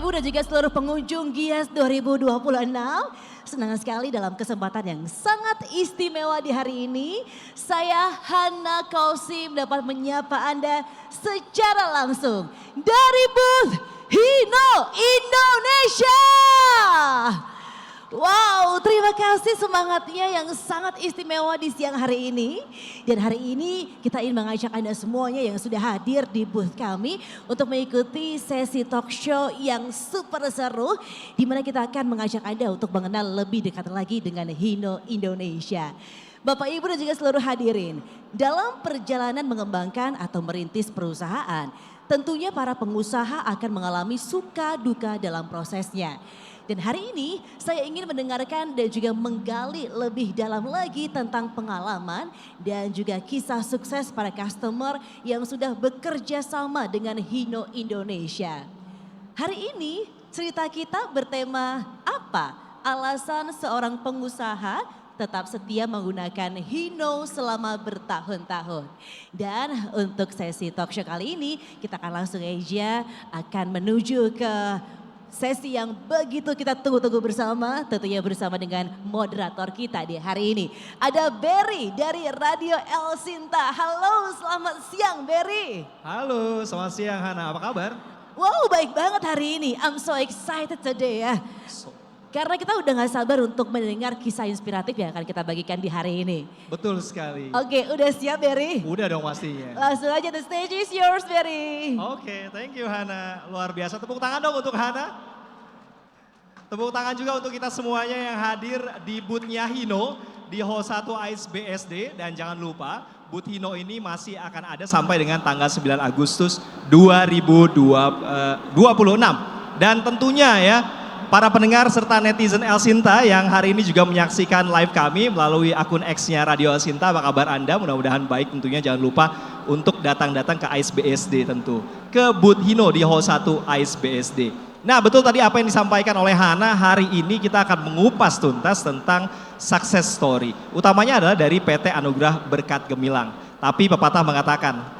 Ibu dan juga seluruh pengunjung GIAS 2026. Senang sekali dalam kesempatan yang sangat istimewa di hari ini. Saya Hana Kausim dapat menyapa Anda secara langsung dari booth Hino Indonesia. Wow, terima kasih semangatnya yang sangat istimewa di siang hari ini. Dan hari ini kita ingin mengajak Anda semuanya yang sudah hadir di booth kami untuk mengikuti sesi talk show yang super seru. Di mana kita akan mengajak Anda untuk mengenal lebih dekat lagi dengan Hino Indonesia. Bapak, Ibu dan juga seluruh hadirin, dalam perjalanan mengembangkan atau merintis perusahaan, tentunya para pengusaha akan mengalami suka duka dalam prosesnya. Dan hari ini saya ingin mendengarkan dan juga menggali lebih dalam lagi tentang pengalaman dan juga kisah sukses para customer yang sudah bekerja sama dengan Hino Indonesia. Hari ini cerita kita bertema apa alasan seorang pengusaha tetap setia menggunakan Hino selama bertahun-tahun. Dan untuk sesi talk show kali ini kita akan langsung aja akan menuju ke sesi yang begitu kita tunggu-tunggu bersama, tentunya bersama dengan moderator kita di hari ini. Ada Berry dari Radio El Sinta. Halo, selamat siang Berry. Halo, selamat siang Hana, apa kabar? Wow, baik banget hari ini. I'm so excited today ya. Karena kita udah gak sabar untuk mendengar kisah inspiratif yang akan kita bagikan di hari ini. Betul sekali. Oke, udah siap Berry? Udah dong pastinya. Langsung aja, the stage is yours Berry. Oke, thank you Hana. Luar biasa, tepuk tangan dong untuk Hana. Tepuk tangan juga untuk kita semuanya yang hadir di booth-nya Hino di Hall 1 Ice BSD. Dan jangan lupa, booth Hino ini masih akan ada sampai dengan tanggal 9 Agustus 2026. Dan tentunya ya, para pendengar serta netizen El Sinta yang hari ini juga menyaksikan live kami melalui akun X-nya Radio El Sinta, apa kabar Anda? Mudah-mudahan baik, tentunya jangan lupa untuk datang-datang ke Ice BSD tentu. Ke booth Hino di Hall 1 Ice BSD. Nah betul tadi apa yang disampaikan oleh Hana, hari ini kita akan mengupas tuntas tentang success story. Utamanya adalah dari PT Anugerah Berkat Gemilang. Tapi pepatah mengatakan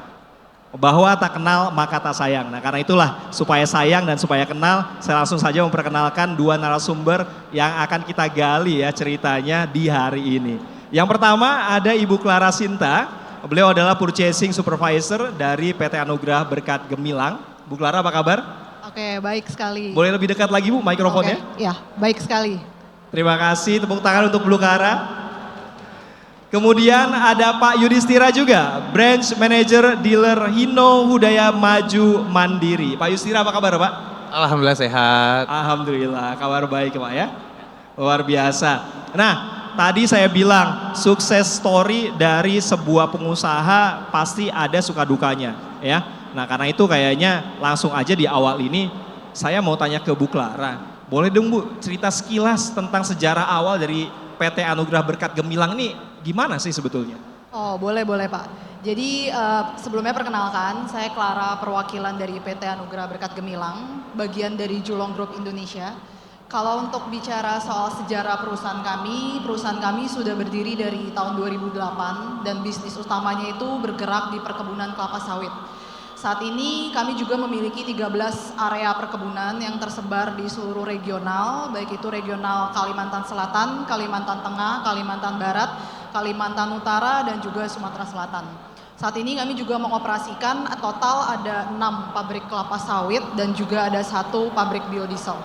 bahwa tak kenal maka tak sayang. Nah karena itulah supaya sayang dan supaya kenal, saya langsung saja memperkenalkan dua narasumber yang akan kita gali ya ceritanya di hari ini. Yang pertama ada Ibu Clara Sinta, beliau adalah Purchasing Supervisor dari PT Anugerah Berkat Gemilang. Bu Clara apa kabar? Oke, baik sekali. Boleh lebih dekat lagi Bu mikrofonnya? Oke, ya, baik sekali. Terima kasih, tepuk tangan untuk Bu Clara. Kemudian ada Pak Yudhistira juga, Branch Manager Dealer Hino Hudaya Maju Mandiri. Pak Yudhistira apa kabar Pak? Alhamdulillah sehat. Alhamdulillah, kabar baik Pak ya. Luar biasa. Nah, tadi saya bilang sukses story dari sebuah pengusaha pasti ada suka dukanya ya. Nah karena itu kayaknya langsung aja di awal ini saya mau tanya ke Bu Clara. Boleh dong Bu cerita sekilas tentang sejarah awal dari PT Anugerah Berkat Gemilang ini gimana sih sebetulnya? Oh boleh Pak. Jadi sebelumnya perkenalkan, saya Clara, perwakilan dari PT Anugerah Berkat Gemilang, bagian dari Julong Group Indonesia. Kalau untuk bicara soal sejarah perusahaan kami sudah berdiri dari tahun 2008 dan bisnis utamanya itu bergerak di perkebunan kelapa sawit. Saat ini kami juga memiliki 13 area perkebunan yang tersebar di seluruh regional, baik itu regional Kalimantan Selatan, Kalimantan Tengah, Kalimantan Barat, Kalimantan Utara, dan juga Sumatera Selatan. Saat ini kami juga mengoperasikan total ada 6 pabrik kelapa sawit dan juga ada 1 pabrik biodiesel.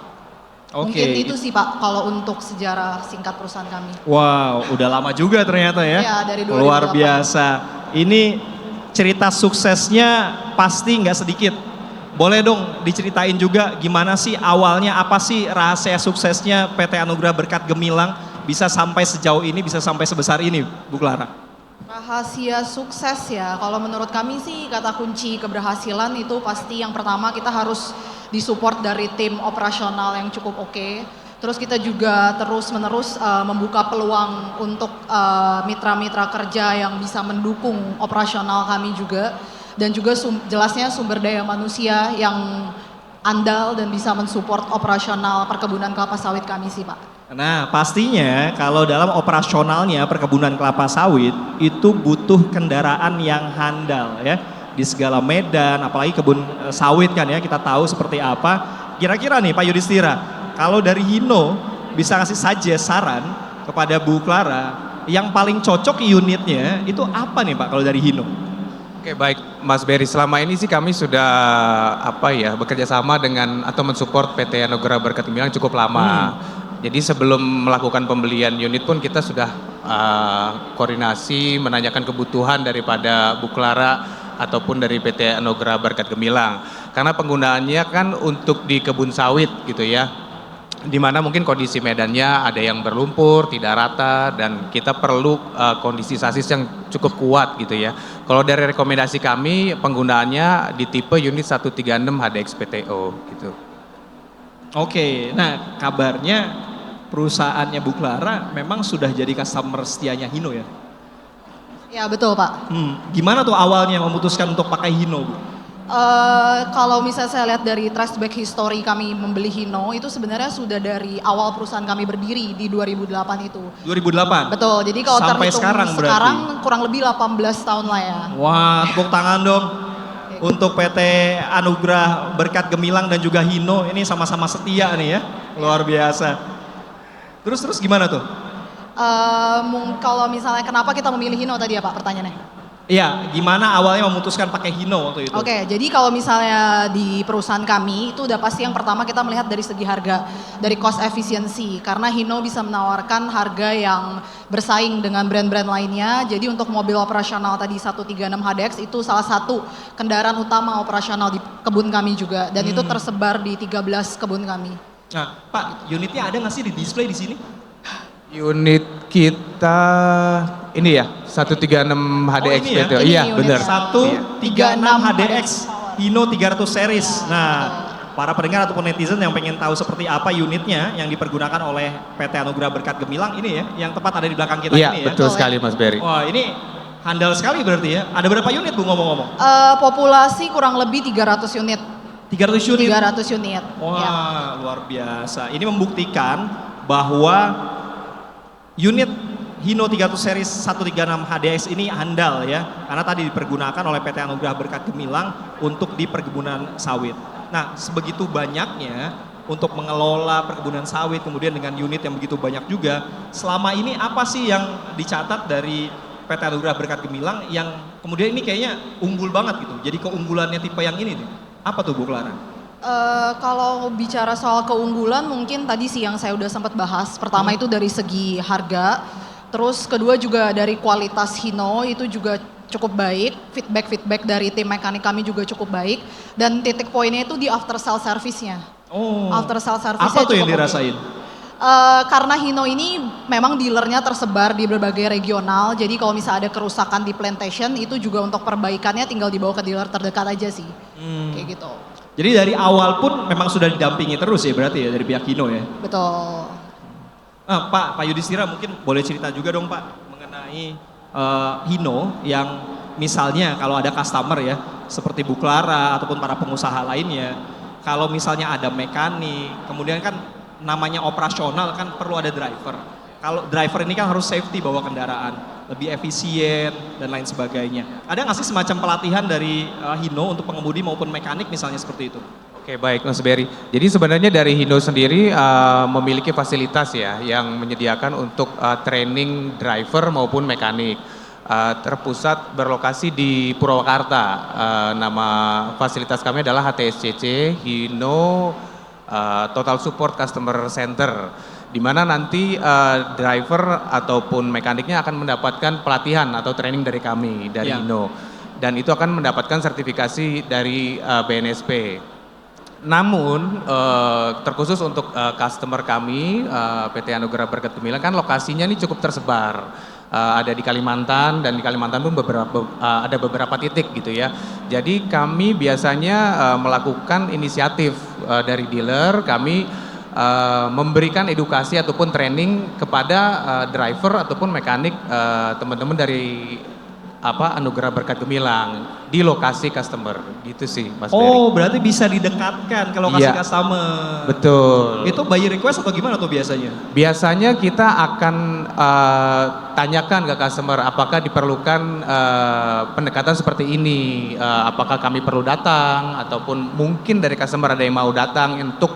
Mungkin itu sih Pak kalau untuk sejarah singkat perusahaan kami. Wow, udah lama juga ternyata ya. Iya, dari 2008. Luar biasa. Ini cerita suksesnya pasti nggak sedikit. Boleh dong diceritain juga gimana sih awalnya, apa sih rahasia suksesnya PT Anugerah Berkat Gemilang bisa sampai sejauh ini, bisa sampai sebesar ini Bu Clara? Rahasia sukses ya, kalau menurut kami sih kata kunci keberhasilan itu pasti yang pertama kita harus disupport dari tim operasional yang cukup oke. Terus kita juga terus-menerus membuka peluang untuk mitra-mitra kerja yang bisa mendukung operasional kami juga. Dan juga jelasnya sumber daya manusia yang andal dan bisa mensupport operasional perkebunan kelapa sawit kami sih Pak. Nah pastinya kalau dalam operasionalnya perkebunan kelapa sawit itu butuh kendaraan yang handal ya. Di segala medan, apalagi kebun sawit kan ya, kita tahu seperti apa. kira-kira nih Pak Yudhistira, kalau dari Hino bisa kasih saja saran kepada Bu Clara, yang paling cocok unitnya itu apa nih Pak kalau dari Hino? Oke, baik Mas Berry, selama ini sih kami sudah bekerja sama dengan atau mensupport PT Anugerah Berkat Gemilang cukup lama. Jadi sebelum melakukan pembelian unit pun kita sudah koordinasi, menanyakan kebutuhan daripada Bu Clara ataupun dari PT Anugerah Berkat Gemilang. Karena penggunaannya kan untuk di kebun sawit gitu ya, di mana mungkin kondisi medannya ada yang berlumpur, tidak rata, dan kita perlu kondisi sasis yang cukup kuat gitu ya. Kalau dari rekomendasi kami, penggunaannya di tipe unit 136 HDX PTO gitu. Oke, nah kabarnya perusahaannya Bu Clara memang sudah jadi customer setianya Hino ya? Ya betul Pak. Gimana tuh awalnya memutuskan untuk pakai Hino, Bu? Kalau misalnya saya lihat dari traceback history kami membeli Hino, itu sebenarnya sudah dari awal perusahaan kami berdiri di 2008 itu. 2008? Betul, jadi kalau Sampai terhitung sekarang berarti? sekarang kurang lebih 18 tahun lah ya. Wah, tepuk tangan dong untuk PT Anugerah Berkat Gemilang dan juga Hino, ini sama-sama setia nih ya, luar biasa. Terus gimana tuh? Kalau misalnya kenapa kita memilih Hino tadi ya Pak pertanyaannya? Iya, gimana awalnya memutuskan pakai Hino waktu itu? Oke, jadi kalau misalnya di perusahaan kami itu udah pasti yang pertama kita melihat dari segi harga, dari cost efficiency. Karena Hino bisa menawarkan harga yang bersaing dengan brand-brand lainnya. Jadi untuk mobil operasional tadi 136 HDX itu salah satu kendaraan utama operasional di kebun kami juga. Dan itu tersebar di 13 kebun kami. Nah, Pak, unitnya ada nggak sih di display di sini? Unit kita ini ya 136 HDX ini ya? PTO. Ini Iya, unitnya. benar. 136 HDX Hino 300 series. Nah, para pendengar ataupun netizen yang pengen tahu seperti apa unitnya yang dipergunakan oleh PT Anugerah Berkat Gemilang ini ya, yang tepat ada di belakang kita Iya, ini ya. betul sekali Mas Berry. Wah, ini handal sekali berarti ya. Ada berapa unit Bu ngomong-ngomong? Populasi kurang lebih 300 unit. 300 unit? 300 unit. Wah, Ya. luar biasa. Ini membuktikan bahwa unit Hino 300 series 136 HDX ini handal ya, karena tadi dipergunakan oleh PT Anugerah Berkat Gemilang untuk di perkebunan sawit. Nah, sebegitu banyaknya untuk mengelola perkebunan sawit, kemudian dengan unit yang begitu banyak juga, selama ini apa sih yang dicatat dari PT Anugerah Berkat Gemilang yang kemudian ini kayaknya unggul banget gitu, jadi keunggulannya tipe yang ini nih, apa tuh Bu Clara? Kalau bicara soal keunggulan mungkin tadi sih yang saya udah sempat bahas. Pertama itu dari segi harga, terus kedua juga dari kualitas Hino itu juga cukup baik. Feedback dari tim mekanik kami juga cukup baik. Dan titik poinnya itu di after sale service-nya. Oh, After sale service-nya apa tuh yang cukup oke. dirasain? Karena Hino ini memang dealernya tersebar di berbagai regional, jadi kalau misalnya ada kerusakan di plantation itu juga untuk perbaikannya tinggal dibawa ke dealer terdekat aja sih, kayak gitu. Jadi dari awal pun memang sudah didampingi terus ya berarti ya dari pihak Hino ya? Betul. Pak Yudhistira mungkin boleh cerita juga dong Pak mengenai Hino yang misalnya kalau ada customer ya seperti Bu Clara ataupun para pengusaha lainnya, kalau misalnya ada mekanik, kemudian kan namanya operasional kan perlu ada driver. Kalau driver ini kan harus safety bawa kendaraan, lebih efisien dan lain sebagainya. Ada nggak sih semacam pelatihan dari Hino untuk pengemudi maupun mekanik misalnya seperti itu? Oke, baik Mas Berry. Jadi sebenarnya dari Hino sendiri memiliki fasilitas ya yang menyediakan untuk training driver maupun mekanik. Terpusat berlokasi di Purwakarta. Nama fasilitas kami adalah HTSCC, Hino Total Support Customer Center. Di mana nanti driver ataupun mekaniknya akan mendapatkan pelatihan atau training dari kami, dari Hino. Dan itu akan mendapatkan sertifikasi dari BNSP. Namun terkhusus untuk customer kami PT Anugerah Berkat Gemilang kan lokasinya ini cukup tersebar. Ada di Kalimantan dan di Kalimantan pun ada beberapa titik gitu ya. Jadi kami biasanya melakukan inisiatif dari dealer, kami memberikan edukasi ataupun training kepada driver ataupun mekanik teman-teman dari Anugerah Berkat Gemilang di lokasi customer gitu sih Mas Berry. Oh, berarti bisa didekatkan ke lokasi Iya. customer. Betul. Itu by request atau gimana tuh biasanya? Biasanya kita akan tanyakan ke customer apakah diperlukan pendekatan seperti ini, apakah kami perlu datang ataupun mungkin dari customer ada yang mau datang untuk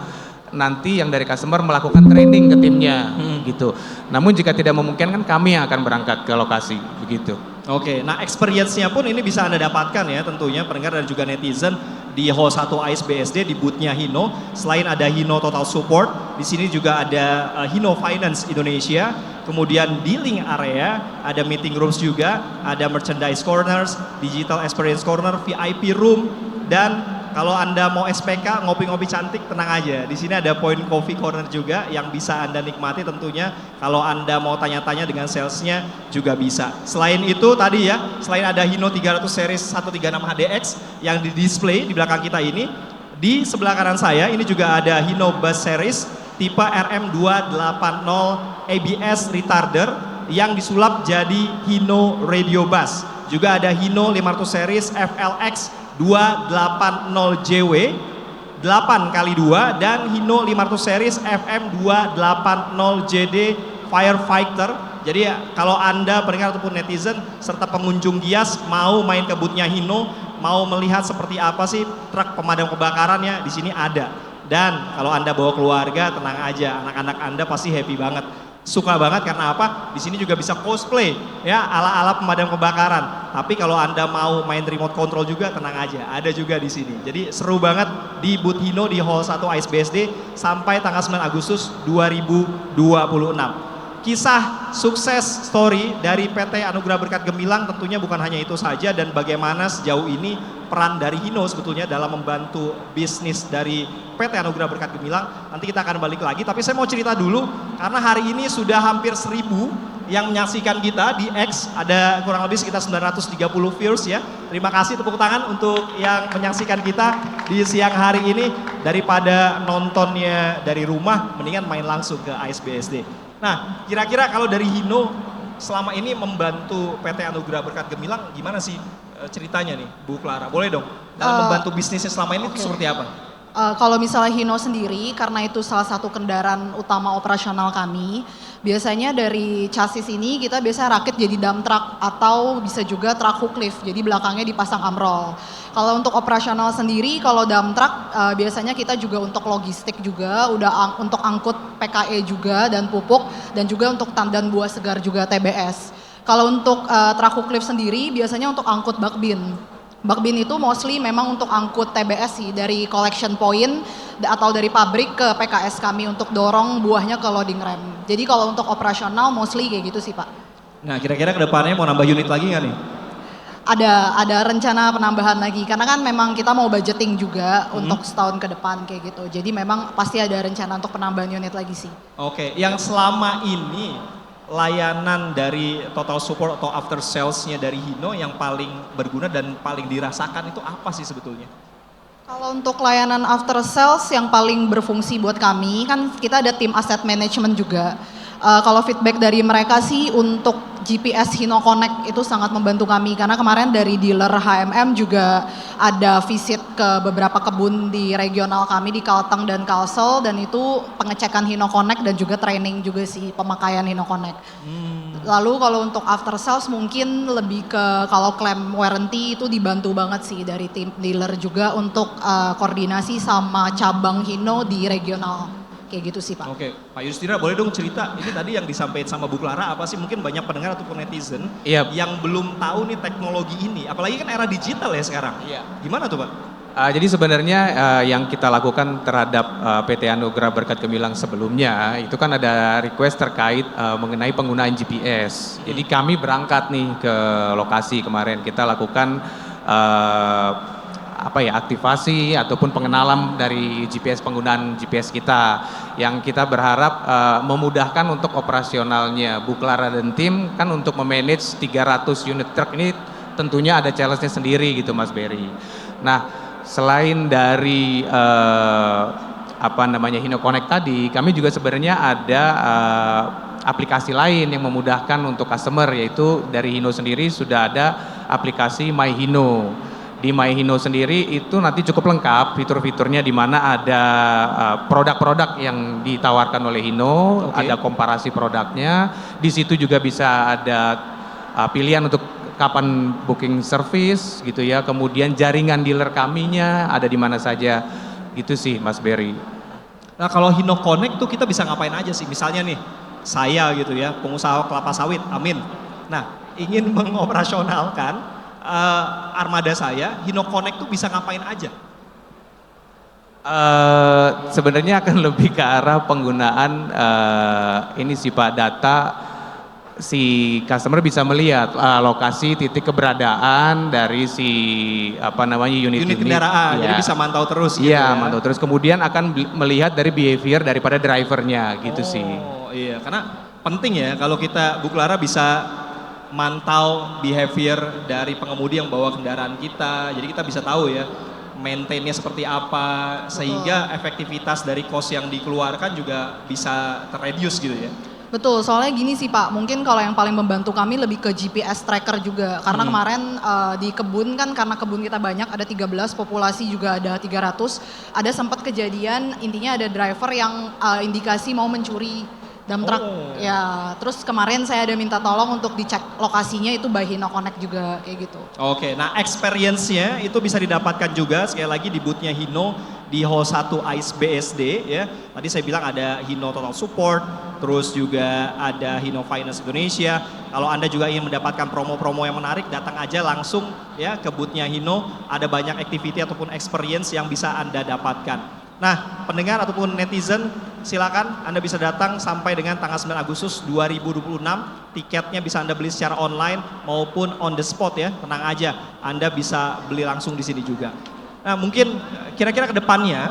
nanti yang dari customer melakukan training ke timnya gitu. Namun jika tidak memungkinkan kami yang akan berangkat ke lokasi begitu. Oke, nah experience-nya pun ini bisa Anda dapatkan ya tentunya pendengar dan juga netizen di Hall 1 AIS BSD di booth-nya Hino. Selain ada Hino Total Support, di sini juga ada Hino Finance Indonesia. Kemudian di link area ada meeting rooms juga, ada merchandise corners, digital experience corner, VIP room, dan kalau Anda mau SPK, ngopi-ngopi cantik, tenang aja. Di sini ada point coffee corner juga yang bisa Anda nikmati tentunya. Kalau Anda mau tanya-tanya dengan salesnya juga bisa. Selain itu tadi ya, selain ada Hino 300 series 136 HDX yang di display di belakang kita ini, di sebelah kanan saya ini juga ada Hino Bus Series tipe RM280 ABS retarder yang disulap jadi Hino Radio Bus. Juga ada Hino 500 series FLX 280JW 8x2 dan Hino 500 series FM 280JD Firefighter. Jadi ya, kalau Anda pendengar ataupun netizen serta pengunjung Gias mau main ke booth-nya Hino, mau melihat seperti apa sih truk pemadam kebakarannya, di sini ada. Dan kalau Anda bawa keluarga, tenang aja, anak-anak Anda pasti happy banget. Suka banget karena apa? Di sini juga bisa cosplay ya ala-ala pemadam kebakaran. Tapi kalau Anda mau main remote control juga tenang aja, ada juga di sini. Jadi seru banget di booth Hino di Hall 1 AIS BSD sampai tanggal 9 Agustus 2026. Kisah sukses story dari PT Anugerah Berkat Gemilang tentunya bukan hanya itu saja, dan bagaimana sejauh ini peran dari Hino sebetulnya dalam membantu bisnis dari PT Anugerah Berkat Gemilang. Nanti kita akan balik lagi, tapi saya mau cerita dulu karena hari ini sudah hampir 1000 yang menyaksikan kita di X, ada kurang lebih sekitar 930 viewers ya. Terima kasih, tepuk tangan untuk yang menyaksikan kita di siang hari ini. Daripada nontonnya dari rumah, mendingan main langsung ke AIS BSD. Nah, kira-kira kalau dari Hino selama ini membantu PT Anugerah Berkat Gemilang gimana sih ceritanya nih Bu Clara? Boleh dong, dalam membantu bisnisnya selama ini itu seperti apa? Kalau misalnya Hino sendiri, karena itu salah satu kendaraan utama operasional kami, biasanya dari chassis ini kita biasa rakit jadi dump truck atau bisa juga truck hook lift, jadi belakangnya dipasang amrol. Kalau untuk operasional sendiri, kalau dump truck biasanya kita juga untuk logistik juga, udah untuk angkut PKE juga dan pupuk, dan juga untuk tandan buah segar juga TBS. Kalau untuk truck hook lift sendiri biasanya untuk angkut bakbin. Bakbin itu mostly memang untuk angkut TBS sih, dari collection point atau dari pabrik ke PKS kami untuk dorong buahnya ke loading rem. Jadi kalau untuk operasional mostly kayak gitu sih Pak. Nah, kira-kira ke depannya mau nambah unit lagi nggak nih? Ada rencana penambahan lagi, karena kan memang kita mau budgeting juga untuk setahun ke depan kayak gitu. Jadi memang pasti ada rencana untuk penambahan unit lagi sih. Oke, yang selama ini layanan dari total support atau after sales-nya dari Hino yang paling berguna dan paling dirasakan itu apa sih sebetulnya? Kalau untuk layanan after sales yang paling berfungsi buat kami, kan kita ada tim asset management juga. Kalau feedback dari mereka sih untuk GPS Hino Connect itu sangat membantu kami, karena kemarin dari dealer HMM juga ada visit ke beberapa kebun di regional kami di Kalteng dan Kalsel, dan itu pengecekan Hino Connect dan juga training juga sih pemakaian Hino Connect. Lalu kalau untuk after sales mungkin lebih ke kalau claim warranty itu dibantu banget sih dari tim dealer juga untuk koordinasi sama cabang Hino di regional. Kayak gitu sih Pak. Oke, Pak Yusdira boleh dong cerita, ini tadi yang disampaikan sama Bu Clara apa sih, mungkin banyak pendengar ataupun netizen yang belum tahu nih teknologi ini, apalagi kan era digital ya sekarang. Gimana tuh Pak? Jadi sebenarnya yang kita lakukan terhadap PT Anugerah Berkat Gemilang sebelumnya itu kan ada request terkait mengenai penggunaan GPS. Jadi kami berangkat nih ke lokasi kemarin, kita lakukan aktivasi ataupun pengenalan dari GPS, penggunaan GPS kita, yang kita berharap memudahkan untuk operasionalnya Bu Clara dan tim kan untuk memanage 300 unit truk ini tentunya ada challenge-nya sendiri gitu Mas Berry. Nah, selain dari Hino Connect tadi, kami juga sebenarnya ada aplikasi lain yang memudahkan untuk customer, yaitu dari Hino sendiri sudah ada aplikasi MyHino. Di MyHino sendiri itu nanti cukup lengkap fitur-fiturnya, di mana ada produk-produk yang ditawarkan oleh Hino, ada komparasi produknya. Di situ juga bisa ada pilihan untuk kapan booking service gitu ya. Kemudian jaringan dealer kaminya ada di mana saja. Gitu sih Mas Berry. Nah kalau Hino Connect tuh kita bisa ngapain aja sih? Misalnya nih, saya gitu ya, pengusaha kelapa sawit, Amin. Nah, ingin mengoperasionalkan armada saya, Hino Connect tuh bisa ngapain aja? Sebenarnya akan lebih ke arah penggunaan ini sih Pak, data si customer bisa melihat lokasi titik keberadaan dari si unit kendaraan, jadi bisa mantau terus gitu ya. ya. Mantau terus, kemudian akan melihat dari behavior daripada drivernya gitu sih. Oh iya, karena penting ya kalau kita Bu Clara bisa mantau behavior dari pengemudi yang bawa kendaraan kita, jadi kita bisa tahu ya maintainnya seperti apa, sehingga efektivitas dari cost yang dikeluarkan juga bisa terreduce gitu ya. Betul, soalnya gini sih Pak, mungkin kalau yang paling membantu kami lebih ke GPS tracker juga. Karena kemarin di kebun kan, karena kebun kita banyak, ada 13, populasi juga ada 300. Ada sempat kejadian, intinya ada driver yang indikasi mau mencuri dump truck. Ya, terus kemarin saya ada minta tolong untuk dicek lokasinya, itu by Hino Connect juga, kayak gitu. Oke, nah experience-nya itu bisa didapatkan juga sekali lagi di booth-nya Hino di Hall 1 ICE BSD ya. Tadi saya bilang ada Hino Total Support, terus juga ada Hino Finance Indonesia. Kalau Anda juga ingin mendapatkan promo-promo yang menarik, datang aja langsung ya ke booth-nya Hino. Ada banyak activity ataupun experience yang bisa Anda dapatkan. Nah, pendengar ataupun netizen, silakan Anda bisa datang sampai dengan tanggal 9 Agustus 2026. Tiketnya bisa Anda beli secara online maupun on the spot ya. Tenang aja, Anda bisa beli langsung di sini juga. Nah, mungkin kira-kira ke depannya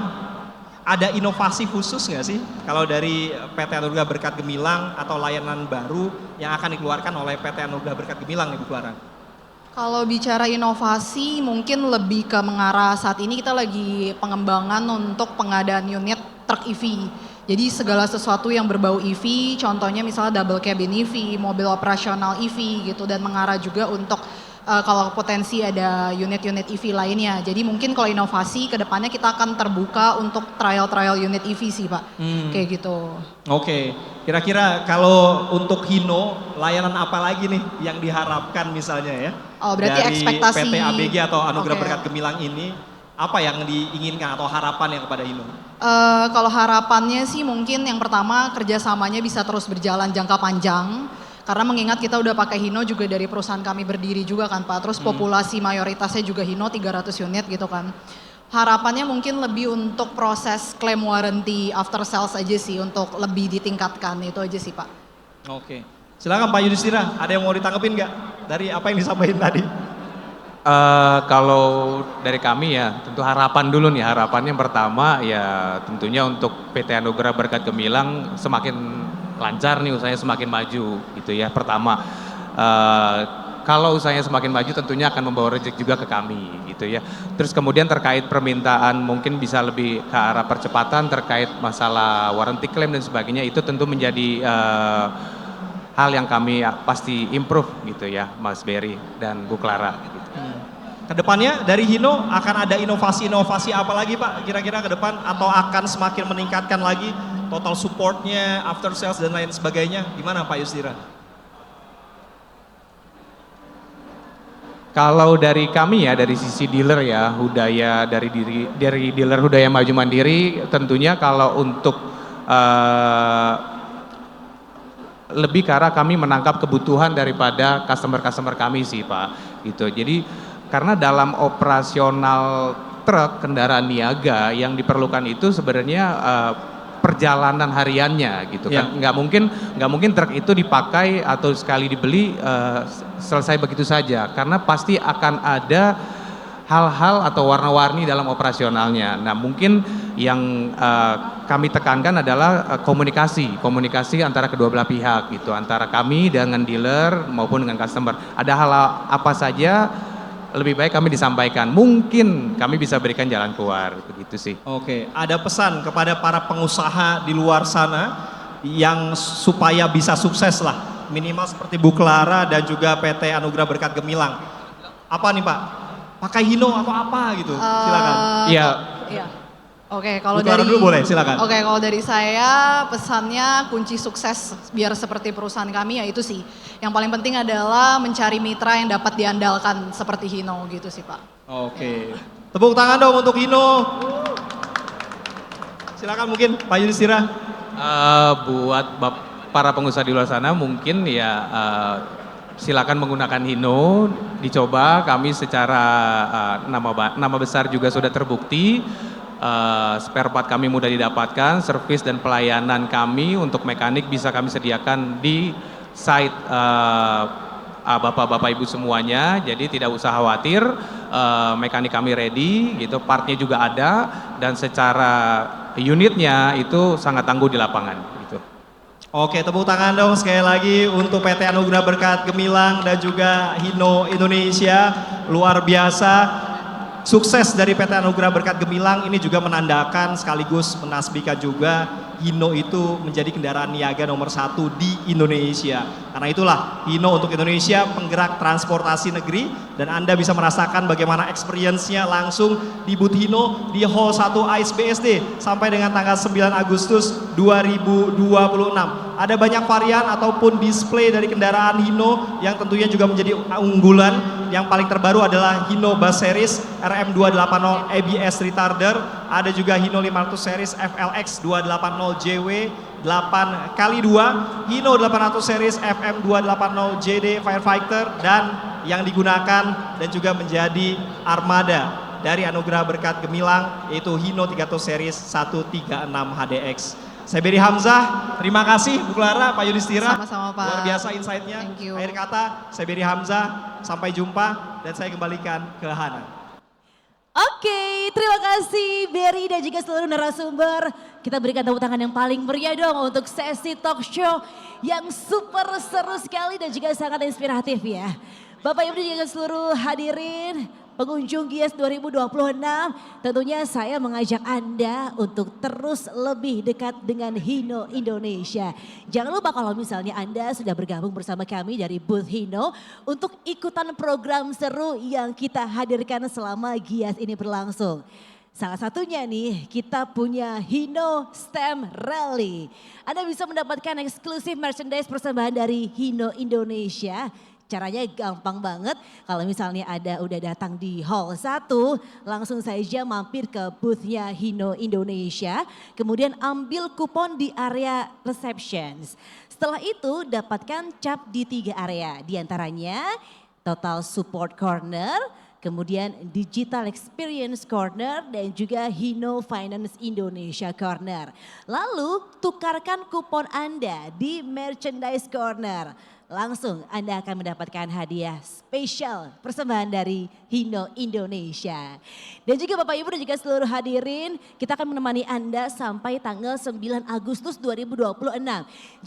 ada inovasi khusus nggak sih kalau dari PT Anugerah Berkat Gemilang atau layanan baru yang akan dikeluarkan oleh PT Anugerah Berkat Gemilang nih Bu Clara? Kalau bicara inovasi mungkin lebih ke mengarah saat ini kita lagi pengembangan untuk pengadaan unit truk EV. Jadi segala sesuatu yang berbau EV, contohnya misalnya double cabin EV, mobil operasional EV gitu, dan mengarah juga untuk kalau potensi ada unit-unit EV lainnya. Jadi mungkin kalau inovasi ke depannya kita akan terbuka untuk trial-trial unit EV sih Pak, kayak gitu. Oke, kira-kira kalau untuk Hino, layanan apa lagi nih yang diharapkan misalnya ya? Oh berarti dari ekspektasi. PT ABG atau Anugerah Oke. Berkat Gemilang ini, apa yang diinginkan atau harapan yang kepada Hino? Kalau harapannya sih mungkin yang pertama kerjasamanya bisa terus berjalan jangka panjang. Karena mengingat kita udah pakai Hino juga dari perusahaan kami berdiri juga kan Pak. Terus populasi mayoritasnya juga Hino 300 unit gitu kan. Harapannya mungkin lebih untuk proses klaim warranty after sales aja sih, untuk lebih ditingkatkan, itu aja sih Pak. Oke, silakan Pak Yudhistira, ada yang mau ditanggepin nggak dari apa yang disampaikan tadi? Kalau dari kami ya tentu harapan dulu nih. Harapannya yang pertama ya tentunya untuk PT Anugerah Berkat Gemilang semakin lancar nih, usahanya semakin maju gitu ya. Pertama, kalau usahanya semakin maju tentunya akan membawa rezeki juga ke kami gitu ya. Terus kemudian terkait permintaan mungkin bisa lebih ke arah percepatan terkait masalah warranty claim dan sebagainya, itu tentu menjadi hal yang kami pasti improve gitu ya Mas Berry dan Bu Clara gitu. Kedepannya dari Hino akan ada inovasi-inovasi apa lagi Pak kira-kira ke depan, atau akan semakin meningkatkan lagi total supportnya, after sales dan lain sebagainya, gimana Pak Yudhistira? Kalau dari kami ya, dari sisi dealer ya, Hudaya, dari dealer Hudaya Maju Mandiri, tentunya kalau untuk lebih ke arah kami menangkap kebutuhan daripada customer kami sih Pak gitu. Jadi karena dalam operasional truk kendaraan niaga yang diperlukan itu sebenarnya perjalanan hariannya gitu kan. Nggak mungkin truk itu dipakai atau sekali dibeli selesai begitu saja, karena pasti akan ada hal-hal atau warna-warni dalam operasionalnya. Nah mungkin yang kami tekankan adalah komunikasi antara kedua belah pihak gitu, antara kami dengan dealer maupun dengan customer. Ada hal apa saja lebih baik kami disampaikan, mungkin kami bisa berikan jalan keluar, begitu sih. Oke, ada pesan kepada para pengusaha di luar sana yang supaya bisa sukses lah, minimal seperti Bu Clara dan juga PT Anugerah Berkat Gemilang. Apa nih Pak? Pakai Hino atau apa gitu? Silakan. Iya. Iya. Oke, kalau Bu Clara dari dulu boleh, silakan. Oke, kalau dari saya pesannya kunci sukses biar seperti perusahaan kami ya itu sih. Yang paling penting adalah mencari mitra yang dapat diandalkan seperti Hino gitu sih Pak. Oke. Tepuk tangan dong untuk Hino. Silakan mungkin Pak Yudhistira. Buat para pengusaha di luar sana mungkin ya silakan menggunakan Hino, dicoba. Kami secara nama besar juga sudah terbukti. Spare part kami mudah didapatkan, servis dan pelayanan kami untuk mekanik bisa kami sediakan di site bapak-bapak ibu semuanya, jadi tidak usah khawatir, mekanik kami ready gitu, partnya juga ada dan secara unitnya itu sangat tangguh di lapangan gitu. Oke, tepuk tangan dong sekali lagi untuk PT Anugerah Berkat Gemilang dan juga Hino Indonesia, luar biasa. Sukses dari PT Anugerah Berkat Gemilang ini juga menandakan sekaligus menasbihkan juga Hino itu menjadi kendaraan niaga nomor 1 di Indonesia. Karena itulah Hino untuk Indonesia penggerak transportasi negeri dan Anda bisa merasakan bagaimana experience-nya langsung di booth Hino di Hall 1 AIS BSD sampai dengan tanggal 9 Agustus 2026. Ada banyak varian ataupun display dari kendaraan Hino yang tentunya juga menjadi unggulan. Yang paling terbaru adalah Hino Bus Series RM280 ABS Retarder. Ada juga Hino 500 Series FLX 280 JW 8x2, Hino 800 Series FM280 JD Firefighter, dan yang digunakan dan juga menjadi armada dari Anugerah Berkat Gemilang yaitu Hino 300 Series 136 HDX. Saya Beri Hamzah, terima kasih Bu Clara, Pak Yudhistira. Sama-sama Pak. Luar biasa insight-nya. Thank you. Akhir kata, saya Beri Hamzah, sampai jumpa dan saya kembalikan ke Hana. Oke, terima kasih Berry dan juga seluruh narasumber. Kita berikan tepuk tangan yang paling meriah dong untuk sesi talk show yang super seru sekali dan juga sangat inspiratif ya. Bapak Ibu dan juga seluruh hadirin pengunjung GIIAS 2026, tentunya saya mengajak Anda untuk terus lebih dekat dengan Hino Indonesia. Jangan lupa kalau misalnya Anda sudah bergabung bersama kami dari booth Hino untuk ikutan program seru yang kita hadirkan selama GIIAS ini berlangsung. Salah satunya nih kita punya Hino STEM Rally. Anda bisa mendapatkan eksklusif merchandise persembahan dari Hino Indonesia. Caranya gampang banget, kalau misalnya Anda udah datang di Hall 1, langsung saja mampir ke boothnya Hino Indonesia, kemudian ambil kupon di area receptions. Setelah itu dapatkan cap di 3 area, diantaranya Total Support Corner, kemudian Digital Experience Corner, dan juga Hino Finance Indonesia Corner. Lalu tukarkan kupon Anda di Merchandise Corner. Langsung Anda akan mendapatkan hadiah spesial persembahan dari Hino Indonesia. Dan juga Bapak Ibu dan juga seluruh hadirin, kita akan menemani Anda sampai tanggal 9 Agustus 2026.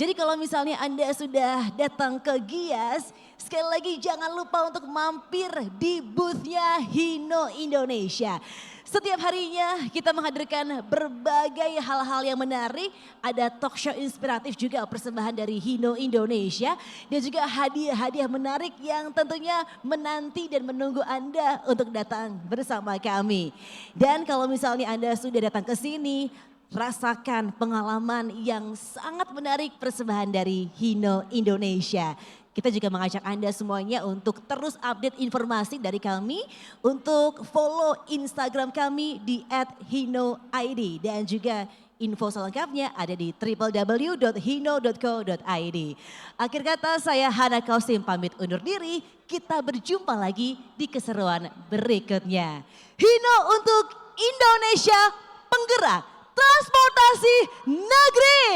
Jadi kalau misalnya Anda sudah datang ke GIIAS, sekali lagi jangan lupa untuk mampir di boothnya Hino Indonesia. Setiap harinya kita menghadirkan berbagai hal-hal yang menarik. Ada talk show inspiratif juga persembahan dari Hino Indonesia. Dan juga hadiah-hadiah menarik yang tentunya menanti dan menunggu Anda untuk datang bersama kami. Dan kalau misalnya Anda sudah datang ke sini, rasakan pengalaman yang sangat menarik persembahan dari Hino Indonesia. Kita juga mengajak Anda semuanya untuk terus update informasi dari kami, untuk follow Instagram kami di @hinoid, dan juga info selengkapnya ada di www.hino.co.id. Akhir kata saya Hana Kausim pamit undur diri, kita berjumpa lagi di keseruan berikutnya. Hino untuk Indonesia, penggerak transportasi negeri.